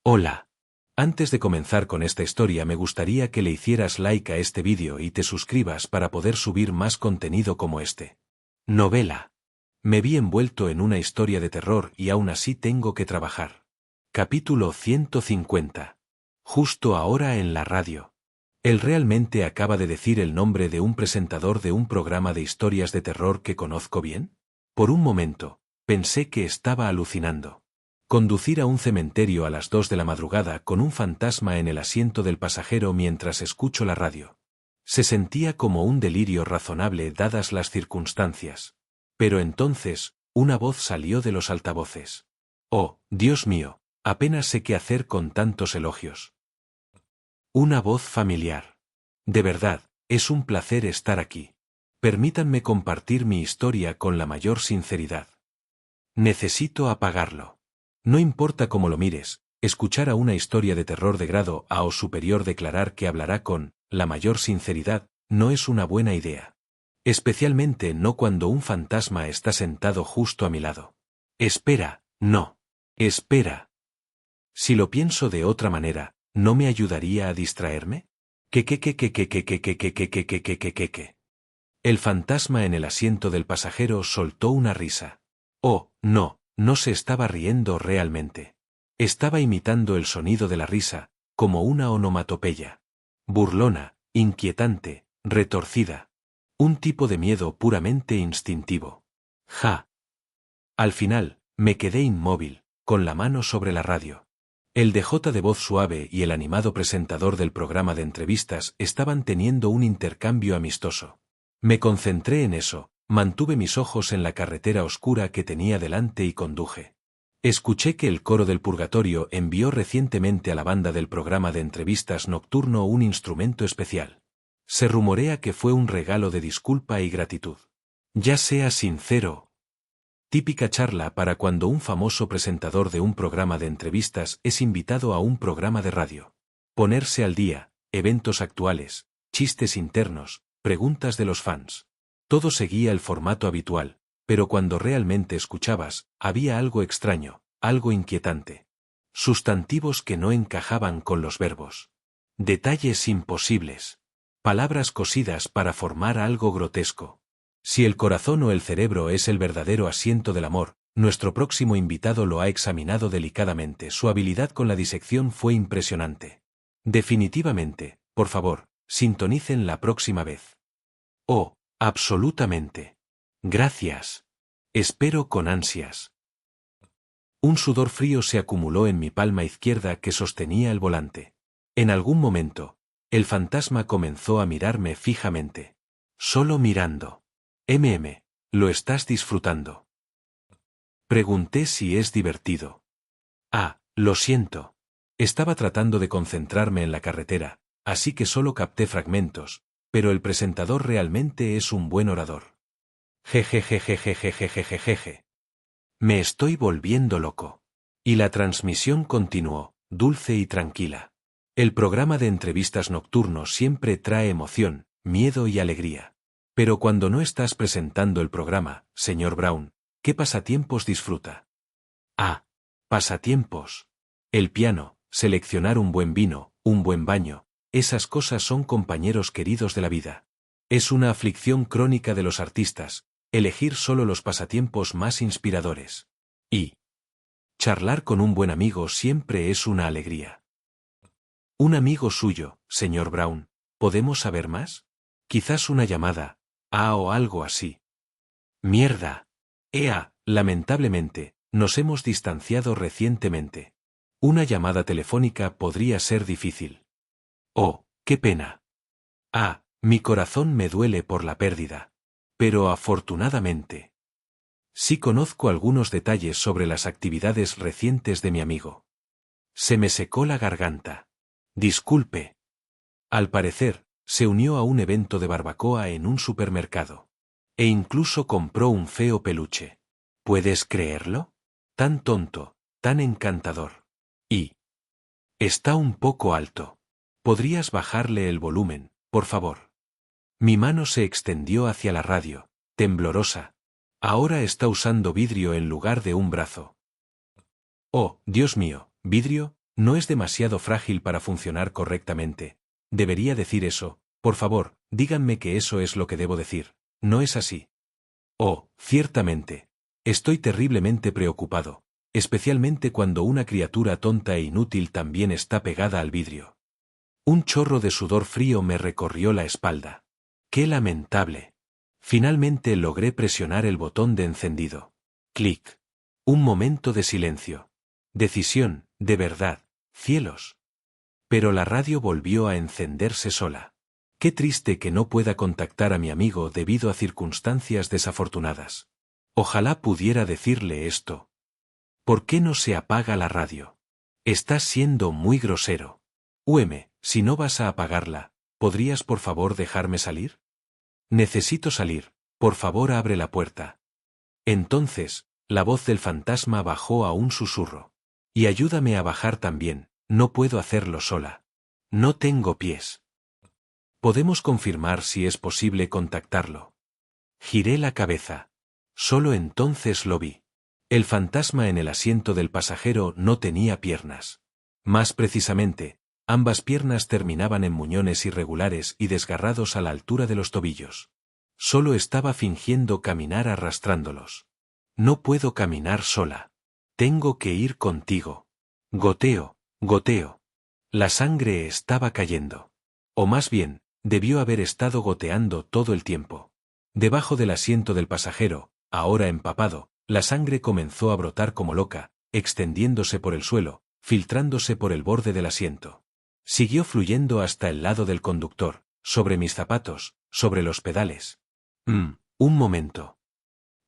Hola. Antes de comenzar con esta historia me gustaría que le hicieras like a este vídeo y te suscribas para poder subir más contenido como este. Novela. Me vi envuelto en una historia de terror y aún así tengo que trabajar. Capítulo 150. Justo ahora en la radio. Él realmente acaba de decir el nombre de un presentador de un programa de historias de terror que conozco bien. Por un momento, pensé que estaba alucinando. Conducir a un cementerio a las 2 de la madrugada con un fantasma en el asiento del pasajero mientras escucho la radio. Se sentía como un delirio razonable dadas las circunstancias. Pero entonces, una voz salió de los altavoces. Oh, Dios mío, apenas sé qué hacer con tantos elogios. Una voz familiar. De verdad, es un placer estar aquí. Permítanme compartir mi historia con la mayor sinceridad. Necesito apagarlo. No importa cómo lo mires, escuchar a una historia de terror de grado A o superior declarar que hablará con la mayor sinceridad no es una buena idea. Especialmente no cuando un fantasma está sentado justo a mi lado. Espera, no. Espera. Si lo pienso de otra manera, ¿no me ayudaría a distraerme? ¿Qué? El fantasma en el asiento del pasajero soltó una risa. Oh, no, no se estaba riendo realmente. Estaba imitando el sonido de la risa, como una onomatopeya. Burlona, inquietante, retorcida. Un tipo de miedo puramente instintivo. Ja. Al final, me quedé inmóvil, con la mano sobre la radio. El DJ de voz suave y el animado presentador del programa de entrevistas estaban teniendo un intercambio amistoso. Me concentré en eso, mantuve mis ojos en la carretera oscura que tenía delante y conduje. Escuché que el coro del Purgatorio envió recientemente a la banda del programa de entrevistas nocturno un instrumento especial. Se rumorea que fue un regalo de disculpa y gratitud. Ya sea sincero. Típica charla para cuando un famoso presentador de un programa de entrevistas es invitado a un programa de radio. Ponerse al día, eventos actuales, chistes internos, preguntas de los fans. Todo seguía el formato habitual, pero cuando realmente escuchabas, había algo extraño, algo inquietante. Sustantivos que no encajaban con los verbos. Detalles imposibles. Palabras cosidas para formar algo grotesco. Si el corazón o el cerebro es el verdadero asiento del amor, nuestro próximo invitado lo ha examinado delicadamente. Su habilidad con la disección fue impresionante. Definitivamente, por favor, sintonicen la próxima vez. Oh, absolutamente. Gracias. Espero con ansias. Un sudor frío se acumuló en mi palma izquierda que sostenía el volante. En algún momento, el fantasma comenzó a mirarme fijamente. Solo mirando. ¿Lo estás disfrutando? Pregunté si es divertido. Ah, lo siento. Estaba tratando de concentrarme en la carretera, así que solo capté fragmentos, pero el presentador realmente es un buen orador. Jejejejejejejejejeje. Me estoy volviendo loco. Y la transmisión continuó, dulce y tranquila. El programa de entrevistas nocturno siempre trae emoción, miedo y alegría. Pero cuando no estás presentando el programa, señor Brown, ¿qué pasatiempos disfruta? Ah, pasatiempos. El piano, seleccionar un buen vino, un buen baño, esas cosas son compañeros queridos de la vida. Es una aflicción crónica de los artistas, elegir solo los pasatiempos más inspiradores. Y charlar con un buen amigo siempre es una alegría. Un amigo suyo, señor Brown, ¿podemos saber más? Quizás una llamada, o algo así. Mierda. Lamentablemente, nos hemos distanciado recientemente. Una llamada telefónica podría ser difícil. Oh, qué pena. Mi corazón me duele por la pérdida. Pero afortunadamente. Sí conozco algunos detalles sobre las actividades recientes de mi amigo. Se me secó la garganta. Disculpe. Al parecer, se unió a un evento de barbacoa en un supermercado. E incluso compró un feo peluche. ¿Puedes creerlo? Tan tonto, tan encantador. Y está un poco alto. ¿Podrías bajarle el volumen, por favor? Mi mano se extendió hacia la radio, temblorosa. Ahora está usando vidrio en lugar de un brazo. Oh, Dios mío, ¿vidrio? No es demasiado frágil para funcionar correctamente. Debería decir eso. Por favor, díganme que eso es lo que debo decir. ¿No es así? Oh, ciertamente. Estoy terriblemente preocupado, especialmente cuando una criatura tonta e inútil también está pegada al vidrio. Un chorro de sudor frío me recorrió la espalda. ¡Qué lamentable! Finalmente logré presionar el botón de encendido. Clic. Un momento de silencio. Decisión, de verdad, cielos. Pero la radio volvió a encenderse sola. Qué triste que no pueda contactar a mi amigo debido a circunstancias desafortunadas. Ojalá pudiera decirle esto. ¿Por qué no se apaga la radio? Estás siendo muy grosero. Si no vas a apagarla, ¿podrías por favor dejarme salir? Necesito salir, por favor abre la puerta. Entonces, la voz del fantasma bajó a un susurro. Y ayúdame a bajar también, no puedo hacerlo sola. No tengo pies. ¿Podemos confirmar si es posible contactarlo? Giré la cabeza. Solo entonces lo vi. El fantasma en el asiento del pasajero no tenía piernas. Más precisamente, ambas piernas terminaban en muñones irregulares y desgarrados a la altura de los tobillos. Solo estaba fingiendo caminar arrastrándolos. No puedo caminar sola. Tengo que ir contigo. Goteo, goteo. La sangre estaba cayendo. O más bien, debió haber estado goteando todo el tiempo. Debajo del asiento del pasajero, ahora empapado, la sangre comenzó a brotar como loca, extendiéndose por el suelo, filtrándose por el borde del asiento. Siguió fluyendo hasta el lado del conductor, sobre mis zapatos, sobre los pedales. Un momento.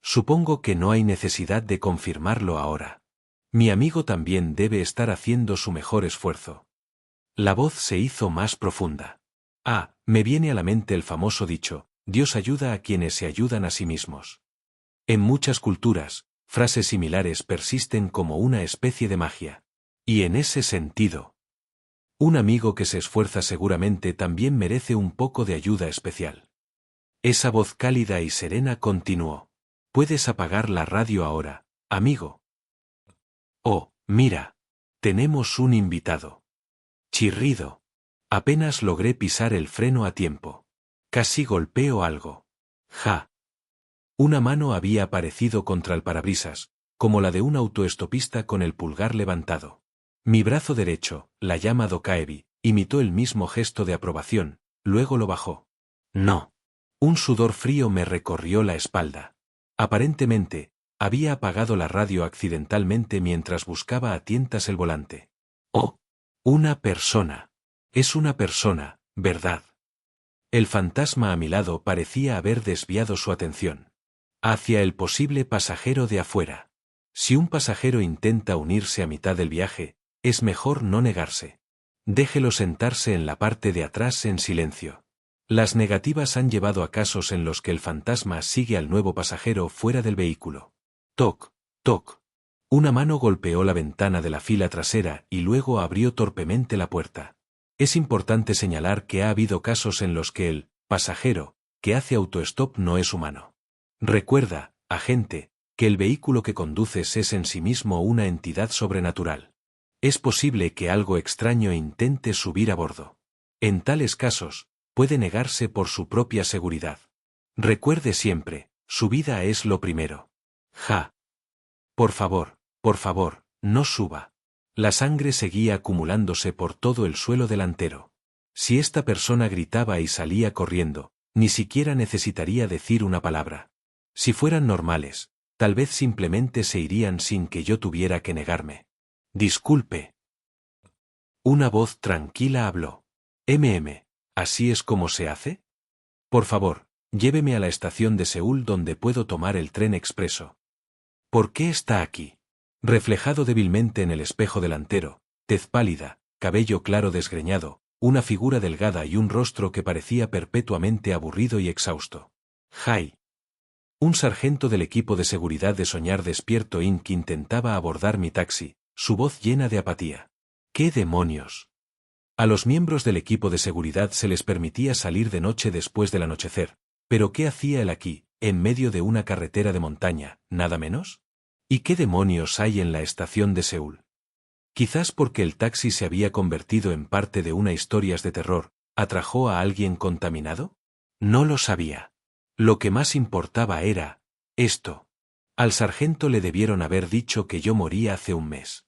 Supongo que no hay necesidad de confirmarlo ahora. Mi amigo también debe estar haciendo su mejor esfuerzo. La voz se hizo más profunda. Me viene a la mente el famoso dicho, Dios ayuda a quienes se ayudan a sí mismos. En muchas culturas, frases similares persisten como una especie de magia. Y en ese sentido, un amigo que se esfuerza seguramente también merece un poco de ayuda especial. Esa voz cálida y serena continuó. Puedes apagar la radio ahora, amigo. Oh, mira. Tenemos un invitado. Chirrido. Apenas logré pisar el freno a tiempo. Casi golpeo algo. Ja. Una mano había aparecido contra el parabrisas, como la de un autoestopista con el pulgar levantado. Mi brazo derecho, la llama Dokaebi, imitó el mismo gesto de aprobación, luego lo bajó. No. Un sudor frío me recorrió la espalda. Aparentemente, había apagado la radio accidentalmente mientras buscaba a tientas el volante. Oh. Una persona. Es una persona, ¿verdad? El fantasma a mi lado parecía haber desviado su atención hacia el posible pasajero de afuera. Si un pasajero intenta unirse a mitad del viaje, es mejor no negarse. Déjelo sentarse en la parte de atrás en silencio. Las negativas han llevado a casos en los que el fantasma sigue al nuevo pasajero fuera del vehículo. Toc, toc. Una mano golpeó la ventana de la fila trasera y luego abrió torpemente la puerta. Es importante señalar que ha habido casos en los que el pasajero que hace autostop no es humano. Recuerda, agente, que el vehículo que conduces es en sí mismo una entidad sobrenatural. Es posible que algo extraño intente subir a bordo. En tales casos, puede negarse por su propia seguridad. Recuerde siempre, su vida es lo primero. Ja. Por favor, no suba. La sangre seguía acumulándose por todo el suelo delantero. Si esta persona gritaba y salía corriendo, ni siquiera necesitaría decir una palabra. Si fueran normales, tal vez simplemente se irían sin que yo tuviera que negarme. Disculpe. Una voz tranquila habló. ¿Así es como se hace? Por favor, lléveme a la estación de Seúl donde puedo tomar el tren expreso. ¿Por qué está aquí? Reflejado débilmente en el espejo delantero, tez pálida, cabello claro desgreñado, una figura delgada y un rostro que parecía perpetuamente aburrido y exhausto. Jai. Un sargento del equipo de seguridad de Soñar Despierto Inc. intentaba abordar mi taxi, su voz llena de apatía. ¿Qué demonios? A los miembros del equipo de seguridad se les permitía salir de noche después del anochecer, pero ¿qué hacía él aquí, en medio de una carretera de montaña, nada menos? ¿Y qué demonios hay en la estación de Seúl? Quizás porque el taxi se había convertido en parte de una historias de terror, ¿atrajo a alguien contaminado? No lo sabía. Lo que más importaba era esto. Al sargento le debieron haber dicho que yo morí hace un mes.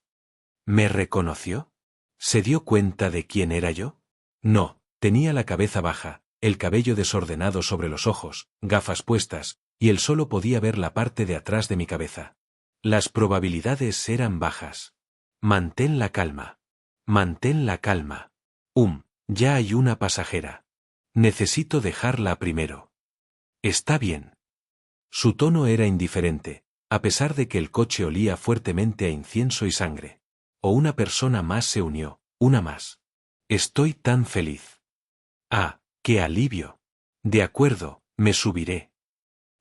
¿Me reconoció? ¿Se dio cuenta de quién era yo? No, tenía la cabeza baja, el cabello desordenado sobre los ojos, gafas puestas, y él solo podía ver la parte de atrás de mi cabeza. Las probabilidades eran bajas. Mantén la calma. Mantén la calma. Ya hay una pasajera. Necesito dejarla primero. Está bien. Su tono era indiferente, a pesar de que el coche olía fuertemente a incienso y sangre. O una persona más se unió, una más. Estoy tan feliz. Ah, qué alivio. De acuerdo, me subiré.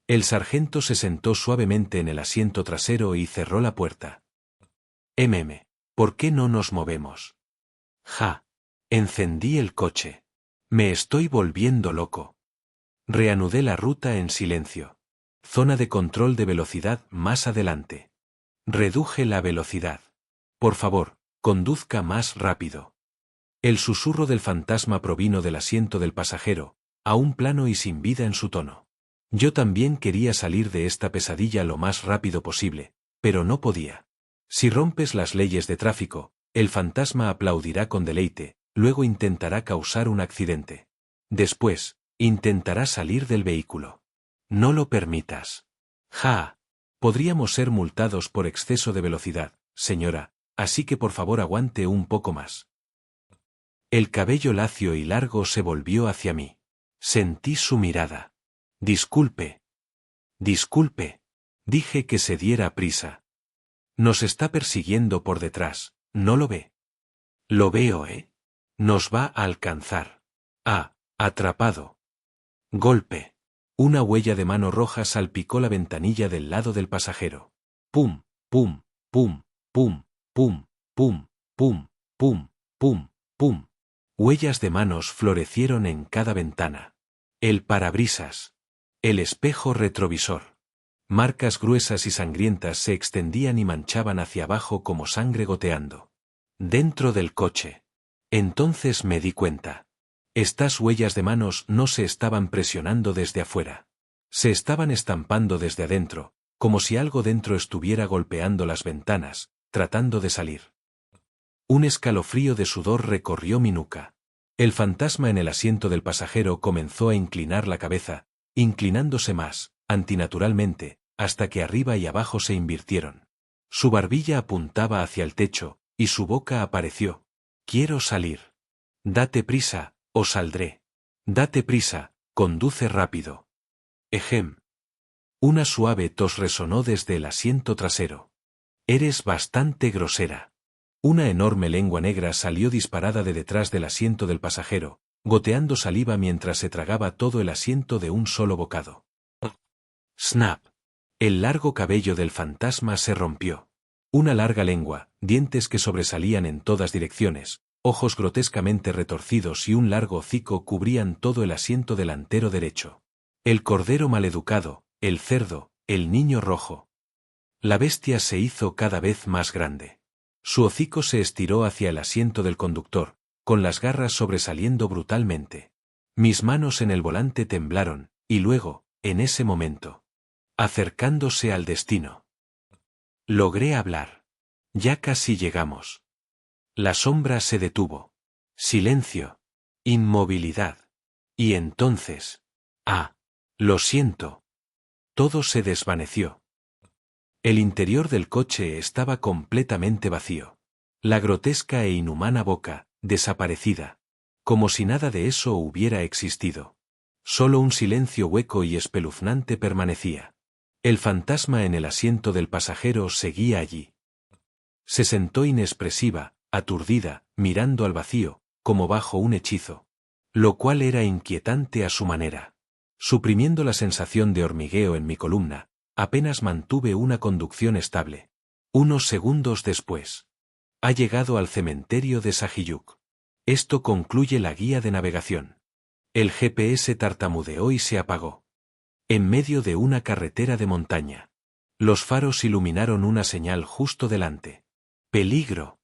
El sargento se sentó suavemente en el asiento trasero y cerró la puerta. ¿Por qué no nos movemos? Ja. Encendí el coche. Me estoy volviendo loco. Reanudé la ruta en silencio. Zona de control de velocidad más adelante. Reduje la velocidad. Por favor, conduzca más rápido. El susurro del fantasma provino del asiento del pasajero, aún plano y sin vida en su tono. Yo también quería salir de esta pesadilla lo más rápido posible, pero no podía. Si rompes las leyes de tráfico, el fantasma aplaudirá con deleite, luego intentará causar un accidente. Después, intentará salir del vehículo. No lo permitas. Ja. Podríamos ser multados por exceso de velocidad, señora, así que por favor aguante un poco más. El cabello lacio y largo se volvió hacia mí. Sentí su mirada. Disculpe. Disculpe. Dije que se diera prisa. Nos está persiguiendo por detrás, ¿no lo ve? Lo veo, ¿eh? Nos va a alcanzar. Ah, atrapado. Golpe. Una huella de mano roja salpicó la ventanilla del lado del pasajero. Pum, pum, pum, pum, pum, pum, pum, pum, pum, pum. Huellas de manos florecieron en cada ventana. El parabrisas. El espejo retrovisor. Marcas gruesas y sangrientas se extendían y manchaban hacia abajo como sangre goteando. Dentro del coche. Entonces me di cuenta. Estas huellas de manos no se estaban presionando desde afuera. Se estaban estampando desde adentro, como si algo dentro estuviera golpeando las ventanas, tratando de salir. Un escalofrío de sudor recorrió mi nuca. El fantasma en el asiento del pasajero comenzó a inclinar la cabeza, inclinándose más, antinaturalmente, hasta que arriba y abajo se invirtieron. Su barbilla apuntaba hacia el techo, y su boca apareció. Quiero salir. Date prisa, o saldré. Date prisa, conduce rápido. Ejem. Una suave tos resonó desde el asiento trasero. Eres bastante grosera. Una enorme lengua negra salió disparada de detrás del asiento del pasajero, goteando saliva mientras se tragaba todo el asiento de un solo bocado. Snap. El largo cabello del fantasma se rompió. Una larga lengua, dientes que sobresalían en todas direcciones, ojos grotescamente retorcidos y un largo hocico cubrían todo el asiento delantero derecho. El cordero maleducado, el cerdo, el niño rojo. La bestia se hizo cada vez más grande. Su hocico se estiró hacia el asiento del conductor, con las garras sobresaliendo brutalmente. Mis manos en el volante temblaron, y luego, en ese momento, acercándose al destino. Logré hablar. Ya casi llegamos. La sombra se detuvo. Silencio. Inmovilidad. Y entonces... Lo siento. Todo se desvaneció. El interior del coche estaba completamente vacío. La grotesca e inhumana boca, desaparecida. Como si nada de eso hubiera existido. Solo un silencio hueco y espeluznante permanecía. El fantasma en el asiento del pasajero seguía allí. Se sentó inexpresiva, aturdida, mirando al vacío, como bajo un hechizo. Lo cual era inquietante a su manera. Suprimiendo la sensación de hormigueo en mi columna, apenas mantuve una conducción estable. Unos segundos después. Ha llegado al cementerio de Sajiyuk. Esto concluye la guía de navegación. El GPS tartamudeó y se apagó. En medio de una carretera de montaña. Los faros iluminaron una señal justo delante. Peligro.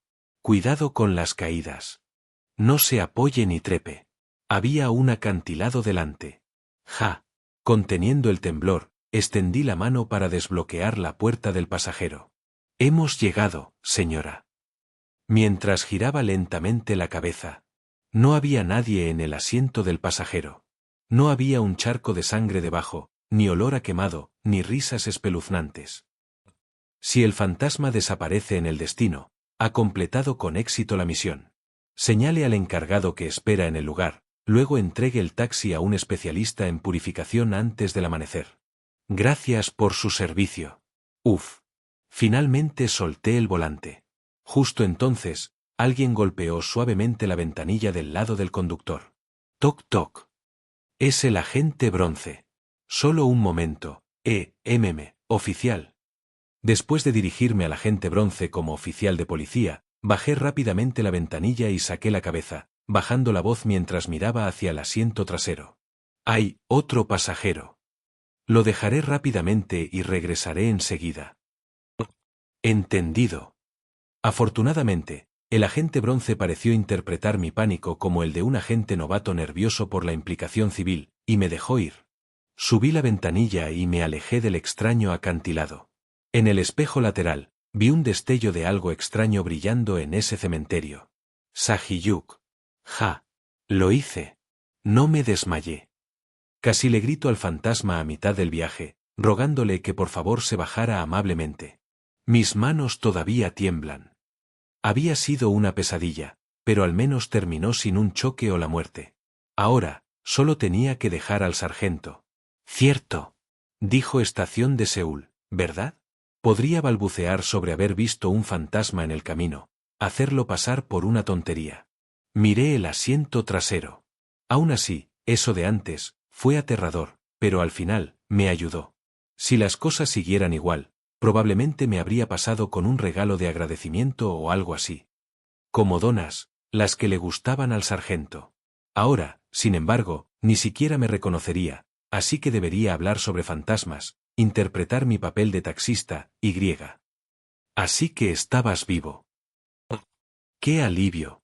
Cuidado con las caídas. No se apoye ni trepe. Había un acantilado delante. Ja. Conteniendo el temblor, extendí la mano para desbloquear la puerta del pasajero. Hemos llegado, señora. Mientras giraba lentamente la cabeza. No había nadie en el asiento del pasajero. No había un charco de sangre debajo, ni olor a quemado, ni risas espeluznantes. Si el fantasma desaparece en el destino, ha completado con éxito la misión. Señale al encargado que espera en el lugar, luego entregue el taxi a un especialista en purificación antes del amanecer. Gracias por su servicio. Uf. Finalmente solté el volante. Justo entonces, alguien golpeó suavemente la ventanilla del lado del conductor. Toc toc. Es el agente Bronce. Solo un momento, oficial. Después de dirigirme al agente Bronce como oficial de policía, bajé rápidamente la ventanilla y saqué la cabeza, bajando la voz mientras miraba hacia el asiento trasero. Hay otro pasajero. Lo dejaré rápidamente y regresaré enseguida. Entendido. Afortunadamente, el agente Bronce pareció interpretar mi pánico como el de un agente novato nervioso por la implicación civil, y me dejó ir. Subí la ventanilla y me alejé del extraño acantilado. En el espejo lateral, vi un destello de algo extraño brillando en ese cementerio. Sahiyuk. Ja. Lo hice. No me desmayé. Casi le grito al fantasma a mitad del viaje, rogándole que por favor se bajara amablemente. Mis manos todavía tiemblan. Había sido una pesadilla, pero al menos terminó sin un choque o la muerte. Ahora, solo tenía que dejar al sargento. Cierto. Dijo Estación de Seúl, ¿verdad? Podría balbucear sobre haber visto un fantasma en el camino, hacerlo pasar por una tontería. Miré el asiento trasero. Aún así, eso de antes, fue aterrador, pero al final, me ayudó. Si las cosas siguieran igual, probablemente me habría pasado con un regalo de agradecimiento o algo así. Como donas, las que le gustaban al sargento. Ahora, sin embargo, ni siquiera me reconocería, así que debería hablar sobre fantasmas, interpretar mi papel de taxista, y. Así que estabas vivo. ¡Qué alivio!